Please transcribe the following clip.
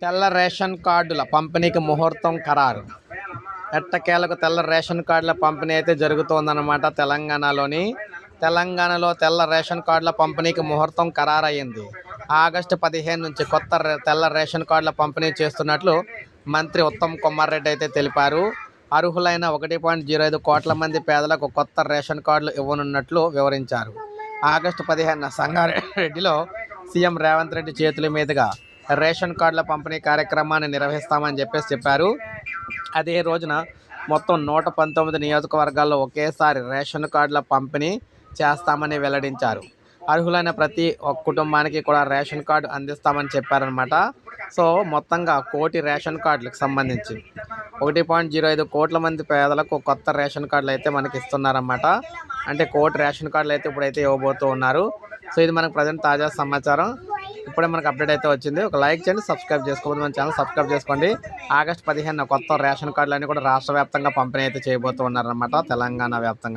తెల్ల రేషన్ కార్డుల పంపిణీకి ముహూర్తం ఖరారు. ఎట్టకేలకు తెల్ల రేషన్ కార్డుల పంపిణీ అయితే జరుగుతోందన్నమాట. తెలంగాణలో తెల్ల రేషన్ కార్డుల పంపిణీకి ముహూర్తం ఖరారయ్యింది. ఆగస్టు 15 నుంచి కొత్త తెల్ల రేషన్ కార్డుల పంపిణీ చేస్తున్నట్లు మంత్రి ఉత్తమ్ కుమార్ రెడ్డి అయితే తెలిపారు. అర్హులైన 1.05 కోట్ల మంది పేదలకు కొత్త రేషన్ కార్డులు ఇవ్వనున్నట్లు వివరించారు. ఆగస్టు 15న సంగారెడ్డిలో సీఎం రేవంత్ రెడ్డి చేతుల మీదుగా రేషన్ కార్డుల పంపిణీ కార్యక్రమాన్ని నిర్వహిస్తామని చెప్పారు. అదే రోజున మొత్తం 119 నియోజకవర్గాల్లో ఒకేసారి రేషన్ కార్డుల పంపిణీ చేస్తామని వెల్లడించారు. అర్హులైన ప్రతి ఒక్క కుటుంబానికి కూడా రేషన్ కార్డు అందిస్తామని చెప్పారనమాట. సో మొత్తంగా 1 కోటి రేషన్ కార్డులకు సంబంధించి 1.05 కోట్ల మంది పేదలకు కొత్త రేషన్ కార్డులు అయితే మనకి ఇస్తున్నారన్నమాట. అంటే 1 కోటి రేషన్ కార్డులు అయితే ఇప్పుడైతే ఇవ్వబోతూ ఉన్నారు. సో ఇది మనకు ప్రజెంట్ తాజా సమాచారం. ఇప్పుడే మనకు అప్డేట్ అయితే వచ్చింది. ఒక లైక్ చేయండి, సబ్స్క్రైబ్ చేసుకోవద్దు, మన ఛానల్ సబ్స్క్రైబ్ చేసుకోండి. ఆగస్టు 15 కొత్త రేషన్ కార్డులన్నీ కూడా రాష్ట్ర వ్యాప్తంగా పంపిణీ అయితే చేయబోతూ ఉన్నారన్నమాట, తెలంగాణ వ్యాప్తంగా.